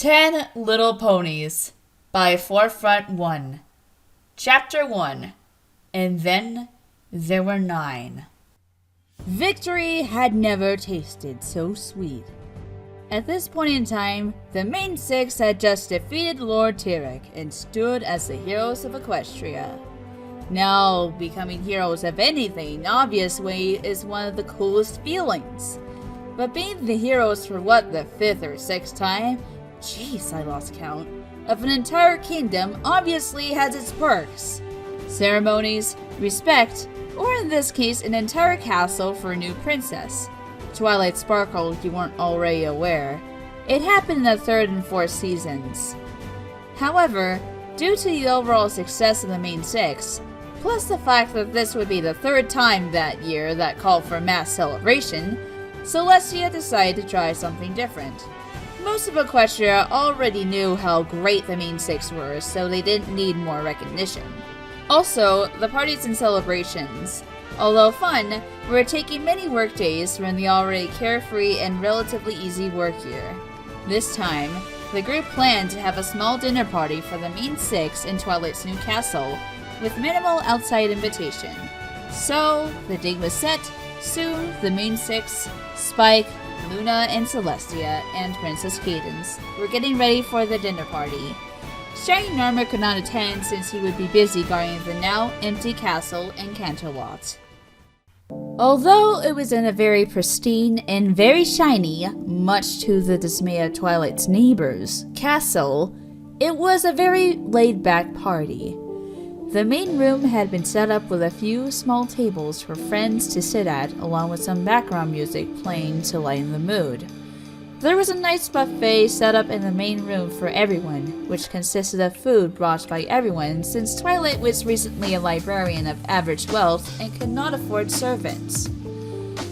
10 Little Ponies by Forefront 1. Chapter 1. And then there were 9. Victory had never tasted so sweet. At this point in time, the main 6 had just defeated Lord Tyrek and stood as the heroes of Equestria. Now, becoming heroes of anything, obviously, is one of the coolest feelings. But being the heroes for what, the 5th or 6th time? Jeez, I lost count. Of an entire kingdom obviously has its perks. Ceremonies, respect, or in this case an entire castle for a new princess. Twilight Sparkle, if you weren't already aware. It happened in the 3rd and 4th seasons. However, due to the overall success of the main 6, plus the fact that this would be the 3rd time that year that called for mass celebration, Celestia decided to try something different. Most of Equestria already knew how great the main 6 were, so they didn't need more recognition. Also, the parties and celebrations, although fun, were taking many work days from the already carefree and relatively easy work year. This time, the group planned to have a small dinner party for the main 6 in Twilight's new castle, with minimal outside invitation. So, the date was set. Soon, the main 6, Spike, Luna and Celestia, and Princess Cadence were getting ready for the dinner party. Shining Armor could not attend since he would be busy guarding the now empty castle in Canterlot. Although it was in a very pristine and very shiny, much to the dismay of Twilight's neighbors, castle, it was a very laid-back party. The main room had been set up with a few small tables for friends to sit at, along with some background music playing to lighten the mood. There was a nice buffet set up in the main room for everyone, which consisted of food brought by everyone since Twilight was recently a librarian of average wealth and could not afford servants.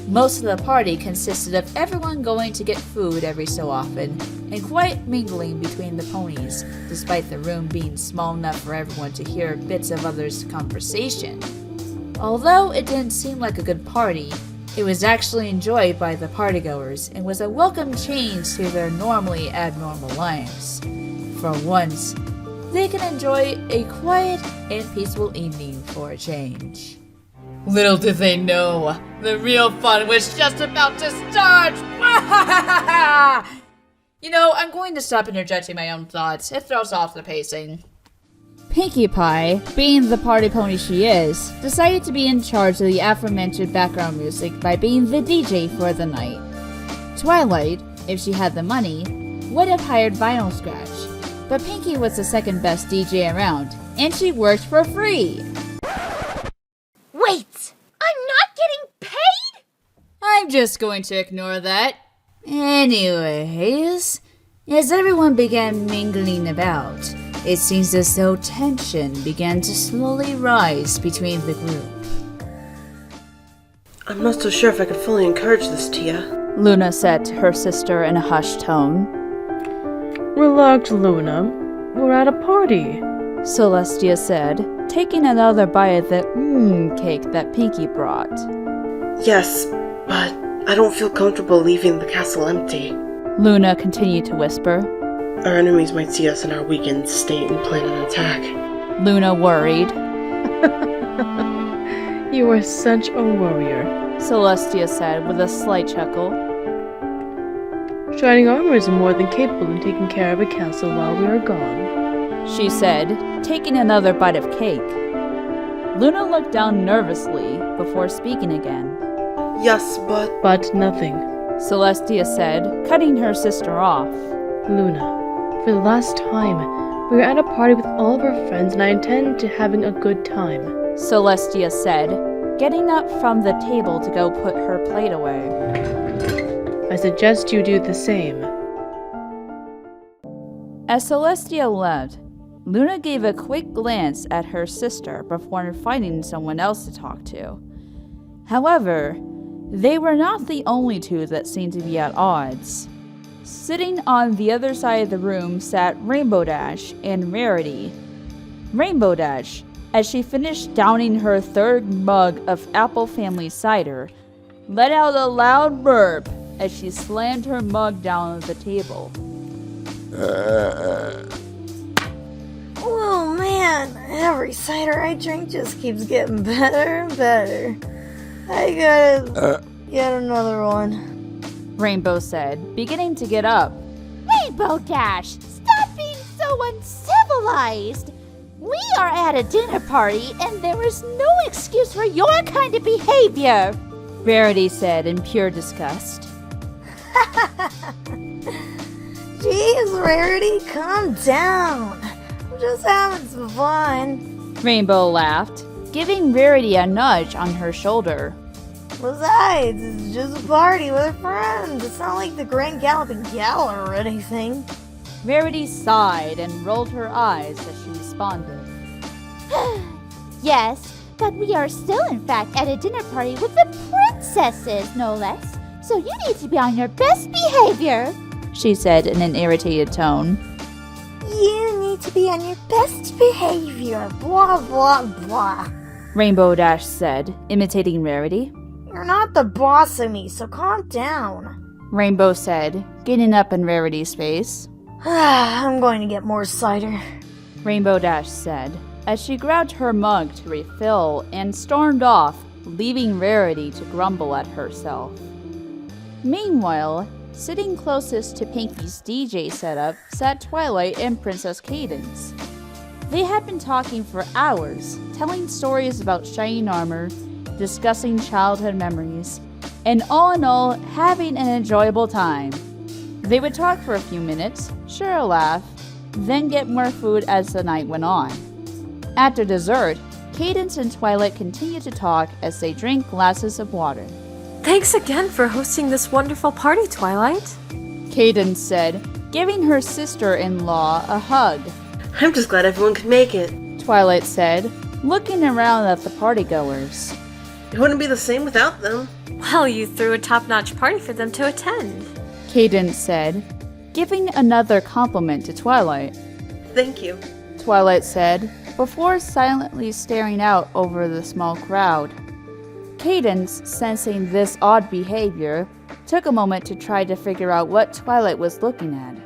Most of the party consisted of everyone going to get food every so often, and quiet mingling between the ponies, despite the room being small enough for everyone to hear bits of others' conversation. Although it didn't seem like a good party, it was actually enjoyed by the partygoers and was a welcome change to their normally abnormal lives. For once, they can enjoy a quiet and peaceful evening for a change. Little did they know, the real fun was just about to start! You know, I'm going to stop interjecting my own thoughts. It throws off the pacing. Pinkie Pie, being the party pony she is, decided to be in charge of the aforementioned background music by being the DJ for the night. Twilight, if she had the money, would have hired Vinyl Scratch, but Pinkie was the second best DJ around, and she worked for free! Wait! I'm not getting paid?! I'm just going to ignore that. Anyways, as everyone began mingling about, it seems as though tension began to slowly rise between the group. I'm not so sure if I could fully encourage this, Tia, Luna said to her sister in a hushed tone. Relax, Luna. We're at a party, Celestia said, taking another bite of the cake that Pinkie brought. Yes, but I don't feel comfortable leaving the castle empty. Luna continued to whisper. Our enemies might see us in our weakened state and plan an attack. Luna worried. You are such a warrior, Celestia said with a slight chuckle. Shining Armor is more than capable of taking care of a castle while we are gone, she said, taking another bite of cake. Luna looked down nervously before speaking again. Yes, But nothing, Celestia said, cutting her sister off. Luna, for the last time, we are at a party with all of our friends and I intend to having a good time, Celestia said, getting up from the table to go put her plate away. I suggest you do the same. As Celestia left, Luna gave a quick glance at her sister before finding someone else to talk to. However, they were not the only two that seemed to be at odds. Sitting on the other side of the room sat Rainbow Dash and Rarity. Rainbow Dash, as she finished downing her 3rd mug of Apple Family cider, let out a loud burp as she slammed her mug down on the table. Oh man, every cider I drink just keeps getting better and better. I gotta get another one. Rainbow said, beginning to get up. Rainbow Dash, stop being so uncivilized. We are at a dinner party, and there is no excuse for your kind of behavior. Rarity said in pure disgust. Jeez, Rarity, calm down. I'm just having some fun. Rainbow laughed, giving Rarity a nudge on her shoulder. Besides, it's just a party with her friends. It's not like the Grand Galloping Gala or anything. Rarity sighed and rolled her eyes as she responded. Yes, but we are still in fact at a dinner party with the princesses, no less. So you need to be on your best behavior, she said in an irritated tone. You need to be on your best behavior, blah blah blah. Rainbow Dash said, imitating Rarity. You're not the boss of me, so calm down. Rainbow said, getting up in Rarity's face. I'm going to get more cider. Rainbow Dash said, as she grabbed her mug to refill and stormed off, leaving Rarity to grumble at herself. Meanwhile, sitting closest to Pinkie's DJ setup sat Twilight and Princess Cadence. They had been talking for hours, telling stories about shining armor, discussing childhood memories, and all in all, having an enjoyable time. They would talk for a few minutes, share a laugh, then get more food as the night went on. After dessert, Cadence and Twilight continued to talk as they drank glasses of water. Thanks again for hosting this wonderful party, Twilight. Cadence said, giving her sister-in-law a hug. I'm just glad everyone could make it. Twilight said, looking around at the partygoers. It wouldn't be the same without them. Well, you threw a top-notch party for them to attend. Cadence said, giving another compliment to Twilight. Thank you. Twilight said, before silently staring out over the small crowd. Cadence, sensing this odd behavior, took a moment to try to figure out what Twilight was looking at.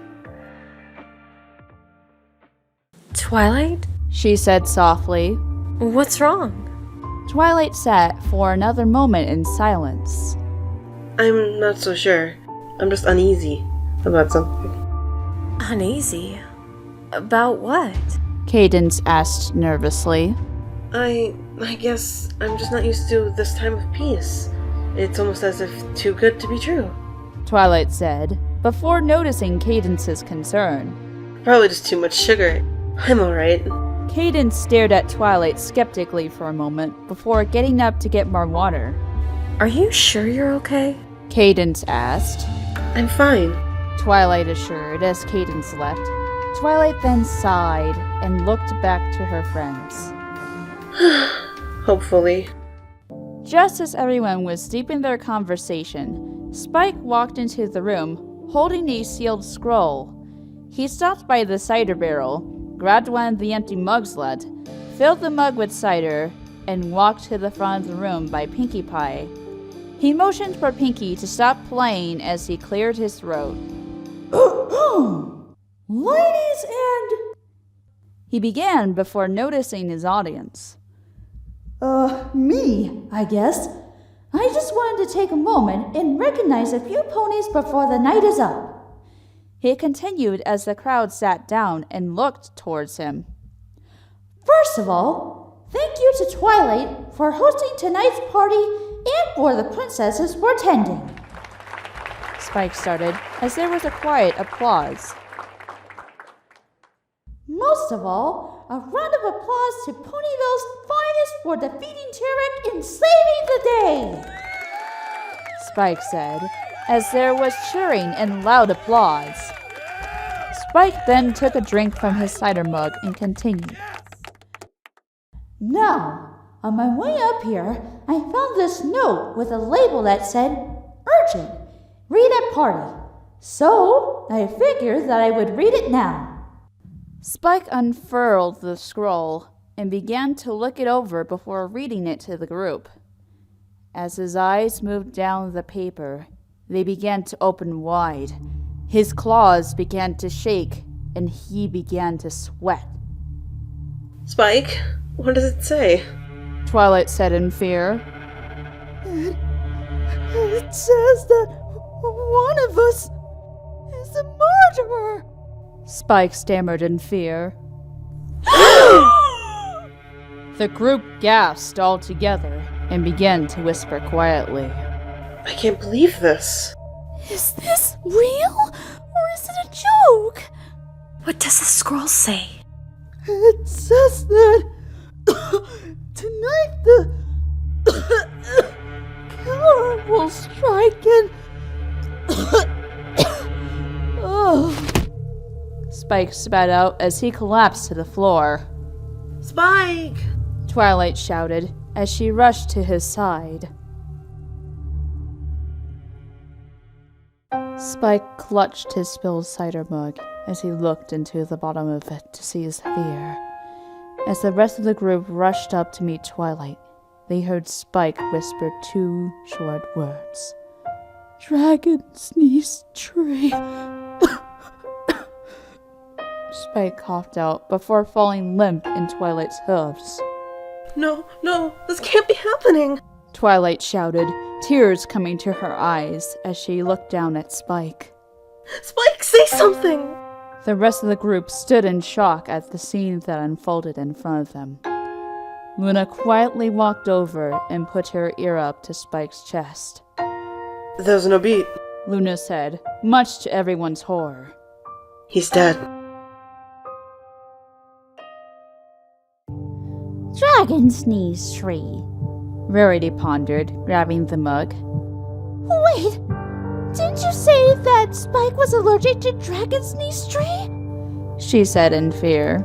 Twilight? She said softly. What's wrong? Twilight sat for another moment in silence. I'm not so sure. I'm just uneasy about something. Uneasy? About what? Cadence asked nervously. I guess I'm just not used to this time of peace. It's almost as if too good to be true. Twilight said, before noticing Cadence's concern. Probably just too much sugar. I'm alright. Cadence stared at Twilight skeptically for a moment before getting up to get more water. Are you sure you're okay? Cadence asked. I'm fine. Twilight assured as Cadence left. Twilight then sighed and looked back to her friends. Hopefully. Just as everyone was deep in their conversation, Spike walked into the room, holding a sealed scroll. He stopped by the cider barrel, grabbed one of the empty mugs left, filled the mug with cider, and walked to the front of the room by Pinkie Pie. He motioned for Pinkie to stop playing as he cleared his throat. Ladies and... He began before noticing his audience. Me, I guess. I just wanted to take a moment and recognize a few ponies before the night is up. He continued as the crowd sat down and looked towards him. First of all, thank you to Twilight for hosting tonight's party and for the princesses for attending. Spike started as there was a quiet applause. Most of all, a round of applause to Ponyville's finest for defeating Tarek and saving the day! Spike said, as there was cheering and loud applause. Spike then took a drink from his cider mug and continued. Now, on my way up here, I found this note with a label that said, Urgent, read at party. So, I figured that I would read it now. Spike unfurled the scroll and began to look it over before reading it to the group. As his eyes moved down the paper, they began to open wide. His claws began to shake and he began to sweat. Spike, what does it say? Twilight said in fear. It says that one of us is a murderer. Spike stammered in fear. The group gasped all together and began to whisper quietly. I can't believe this. Is this real? Or is it a joke? What does the scroll say? It says that tonight the killer will strike and oh. Spike spat out as he collapsed to the floor. Spike! Twilight shouted as she rushed to his side. Spike clutched his spilled cider mug as he looked into the bottom of it to see his fear. As the rest of the group rushed up to meet Twilight, they heard Spike whisper 2 short words. Dragon's Knees Tree. Spike coughed out before falling limp in Twilight's hooves. No, this can't be happening. Twilight shouted, tears coming to her eyes as she looked down at Spike. Spike, say something! The rest of the group stood in shock at the scene that unfolded in front of them. Luna quietly walked over and put her ear up to Spike's chest. There's no beat. Luna said, much to everyone's horror. He's dead. Dragon's Knees Tree. Rarity pondered, grabbing the mug. Wait, didn't you say that Spike was allergic to Dragon's Knees Tree? She said in fear.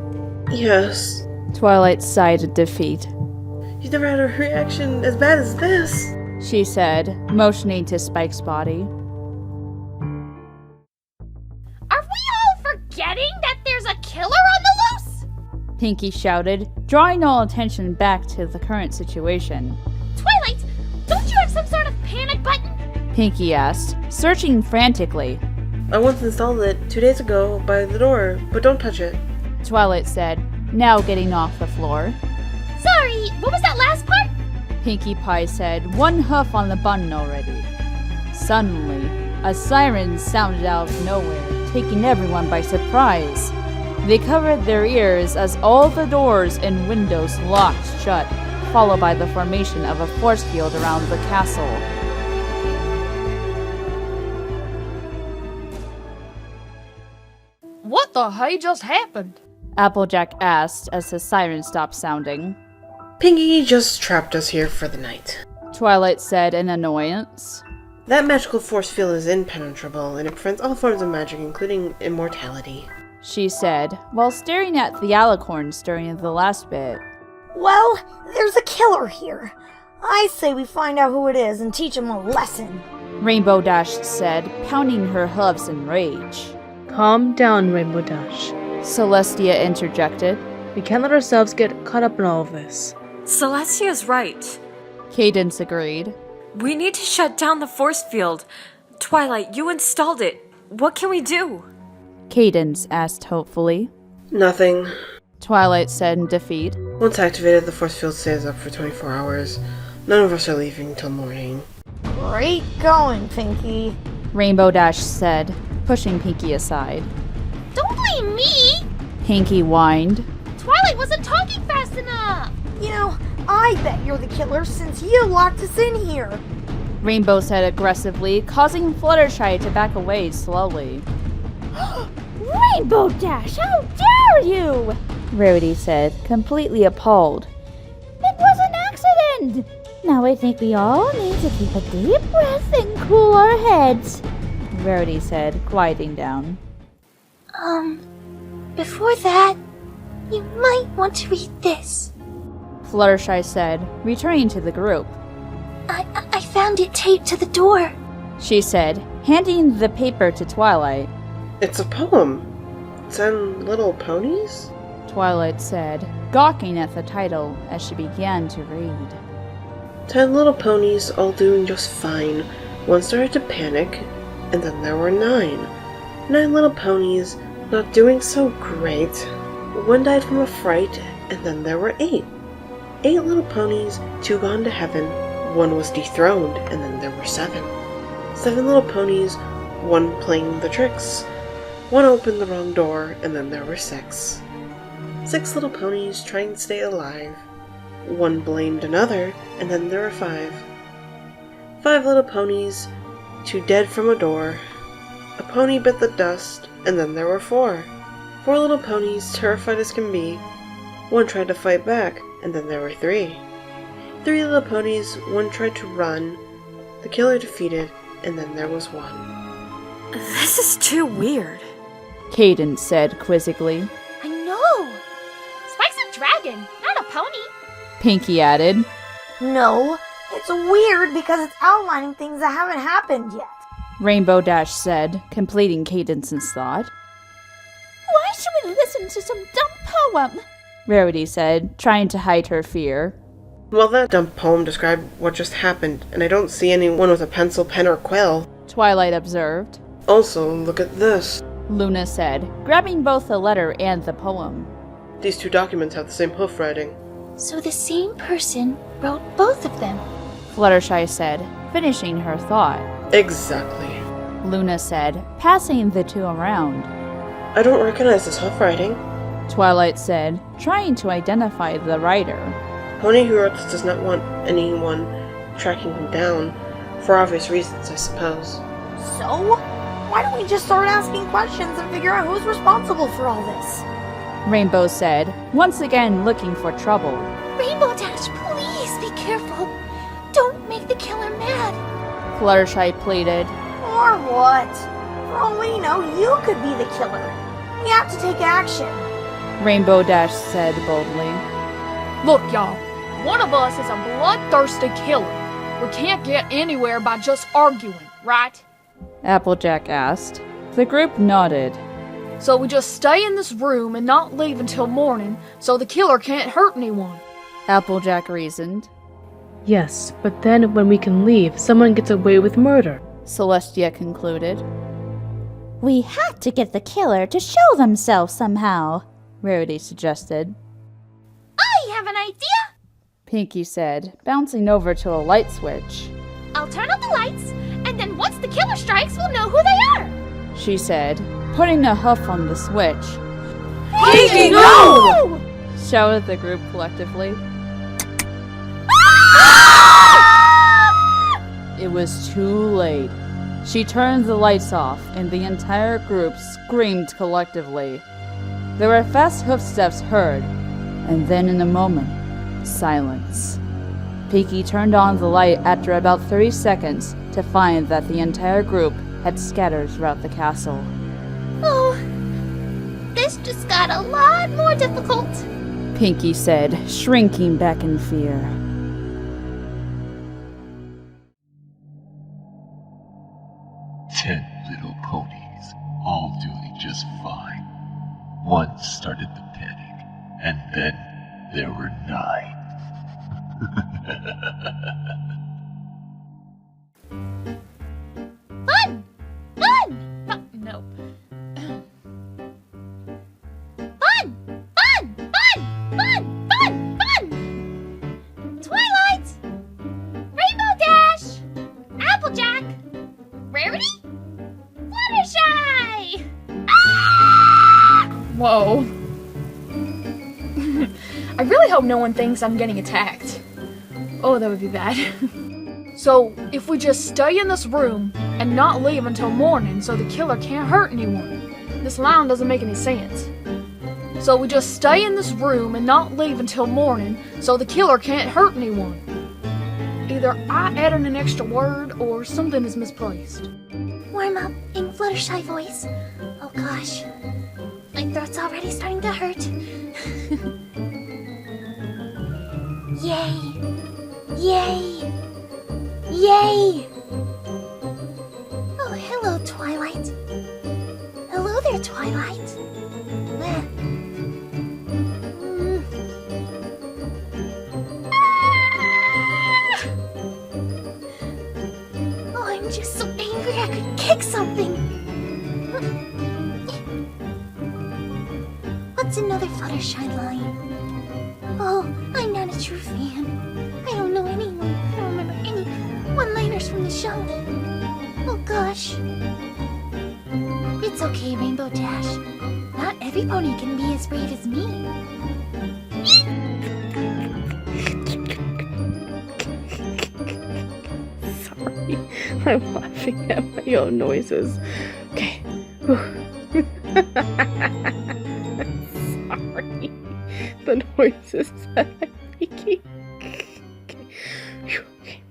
Yes. Twilight sighed in defeat. He's never had a reaction as bad as this. She said, motioning to Spike's body. Are we all forgetting that there's a killer on the loose? Pinkie shouted, drawing all attention back to the current situation. Twilight, don't you have some sort of panic button? Pinkie asked, searching frantically. I once installed it 2 days ago by the door, but don't touch it. Twilight said, now getting off the floor. Sorry, what was that last part? Pinkie Pie said, one hoof on the button already. Suddenly, a siren sounded out of nowhere, taking everyone by surprise. They covered their ears as all the doors and windows locked shut, followed by the formation of a force field around the castle. What the hey just happened? Applejack asked as the siren stopped sounding. Pinkie just trapped us here for the night. Twilight said in annoyance. That magical force field is impenetrable, and it prevents all forms of magic, including immortality. She said, while staring at the alicorns during the last bit. Well, there's a killer here. I say we find out who it is and teach him a lesson. Rainbow Dash said, pounding her hooves in rage. Calm down, Rainbow Dash. Celestia interjected. We can't let ourselves get caught up in all of this. Celestia's right. Cadence agreed. We need to shut down the force field. Twilight, you installed it. What can we do? Cadence asked hopefully. Nothing. Twilight said in defeat. Once activated, the force field stays up for 24 hours. None of us are leaving till morning. Great going, Pinkie. Rainbow Dash said, pushing Pinkie aside. Don't blame me! Pinkie whined. Twilight wasn't talking fast enough! You know, I bet you're the killer since you locked us in here. Rainbow said aggressively, causing Fluttershy to back away slowly. Rainbow Dash, how dare you! Rarity said, completely appalled. It was an accident! Now I think we all need to take a deep breath and cool our heads. Rarity said, quieting down. Before that, you might want to read this. Fluttershy said, returning to the group. I found it taped to the door. She said, handing the paper to Twilight. It's a poem. 10 little ponies? Twilight said, gawking at the title as she began to read. 10 little ponies, all doing just fine. One started to panic, and then there were 9. 9 little ponies, Not doing so great. One died from a fright, and then there were 8. 8 little ponies, 2 gone to heaven, 1 was dethroned, and then there were 7. 7 little ponies, 1 playing the tricks. 1 opened the wrong door, and then there were 6. 6 little ponies trying to stay alive. 1 blamed another, and then there were 5. 5 little ponies, 2 dead from a door. A pony bit the dust, and then there were 4. 4 little ponies, terrified as can be. 1 tried to fight back, and then there were 3. 3 little ponies, 1 tried to run. The killer defeated, and then there was 1. This is too weird. Cadence said quizzically. I know! Spike's a dragon, not a pony. Pinkie added. No, it's weird because it's outlining things that haven't happened yet. Rainbow Dash said, completing Cadence's thought. Why should we listen to some dumb poem? Rarity said, trying to hide her fear. Well, that dumb poem described what just happened, and I don't see anyone with a pencil, pen, or quill. Twilight observed. Also, look at this. Luna said, grabbing both the letter and the poem. These 2 documents have the same hoof writing. So the same person wrote both of them. Fluttershy said, finishing her thought. Exactly. Luna said, passing the 2 around. I don't recognize this hoof writing. Twilight said, trying to identify the writer. Pony who wrote this does not want anyone tracking him down, for obvious reasons, I suppose. So? Why don't we just start asking questions and figure out who's responsible for all this? Rainbow said, once again looking for trouble. Rainbow Dash, please be careful. Don't make the killer mad. Fluttershy pleaded. Or what? For all we know, you could be the killer. We have to take action. Rainbow Dash said boldly. Look, y'all. One of us is a bloodthirsty killer. We can't get anywhere by just arguing, right? Applejack asked. The group nodded. So we just stay in this room and not leave until morning so the killer can't hurt anyone. Applejack reasoned. Yes, but then when we can leave, someone gets away with murder. Celestia concluded. We had to get the killer to show themselves somehow. Rarity suggested. I have an idea! Pinkie said, bouncing over to a light switch. I'll turn on the lights, and then once the killer strikes, we'll know who they are! She said, putting a hoof on the switch. Pinkie, no! Shouted the group collectively. It was too late. She turned the lights off, and the entire group screamed collectively. There were fast footsteps heard, and then in a moment, silence. Pinkie turned on the light after about 30 seconds to find that the entire group had scattered throughout the castle. Oh, this just got a lot more difficult. Pinkie said, shrinking back in fear. Ten little ponies, all doing just fine. One started to panic, and then there were 9. Fun! Fun! No. Fun! Twilight! Rainbow Dash! Applejack! Rarity? Fluttershy! Ah! Whoa. I really hope no one thinks I'm getting attacked. Oh, that would be bad. So, if we just stay in this room and not leave until morning so the killer can't hurt anyone. This line doesn't make any sense. So we just stay in this room and not leave until morning so the killer can't hurt anyone. Either I added an extra word or something is misplaced. Warm up in Fluttershy voice. Oh gosh. My throat's already starting to hurt. Yay! Yay! Yay! Oh, hello, Twilight. Hello there, Twilight. Oh, I'm just so angry I could kick something. What's another Fluttershy line? Oh, I'm not a true fan. I don't know anyone. I don't remember any one-liners from the show. Oh gosh. It's okay, Rainbow Dash. Not every pony can be as brave as me. Sorry, I'm laughing at my own noises. Okay. Sorry. The noises that I'm making. Okay.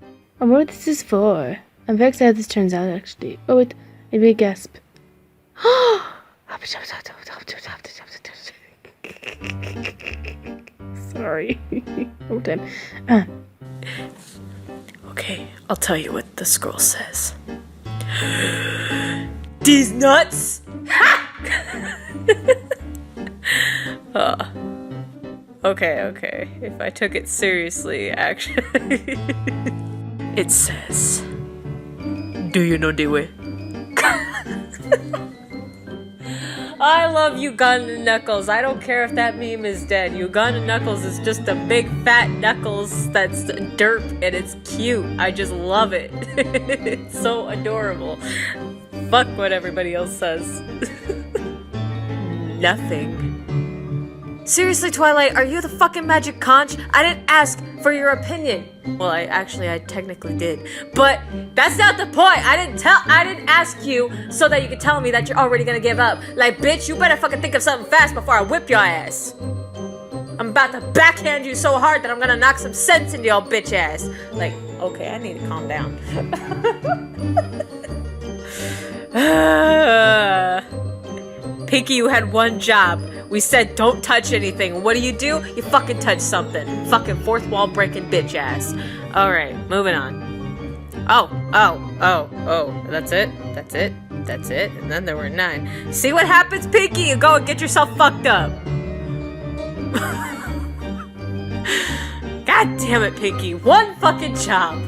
I wonder what this is for. I'm very excited this turns out, actually. Oh, wait. Maybe a gasp. Sorry. One time. Okay, I'll tell you what the scroll says. These nuts! Okay. If I took it seriously, actually. It says, do you know the way? I love Uganda Knuckles. I don't care if that meme is dead. Uganda Knuckles is just a big fat Knuckles that's derp and it's cute. I just love it. It's so adorable. Fuck what everybody else says. Nothing. Seriously, Twilight, are you the fucking magic conch? I didn't ask for your opinion. Well, I technically did. But that's not the point. I didn't ask you so that you could tell me that you're already gonna give up. Like, bitch, you better fucking think of something fast before I whip your ass. I'm about to backhand you so hard that I'm gonna knock some sense into your bitch ass. Like, okay, I need to calm down. Pinkie, you had one job. We said don't touch anything. What do? You fucking touch something. Fucking fourth wall breaking bitch ass. Alright, moving on. Oh. That's it. And then there were 9. See what happens, Pinkie? You go and get yourself fucked up. God damn it, Pinkie. One fucking job.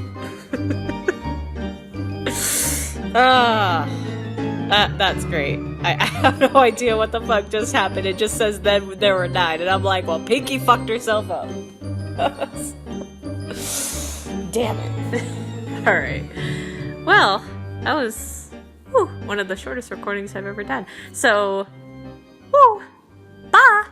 That's great. I have no idea what the fuck just happened. It just says then there were 9. And I'm like, well, Pinkie fucked herself up. Damn it. Alright. Well, that was one of the shortest recordings I've ever done. So, bye!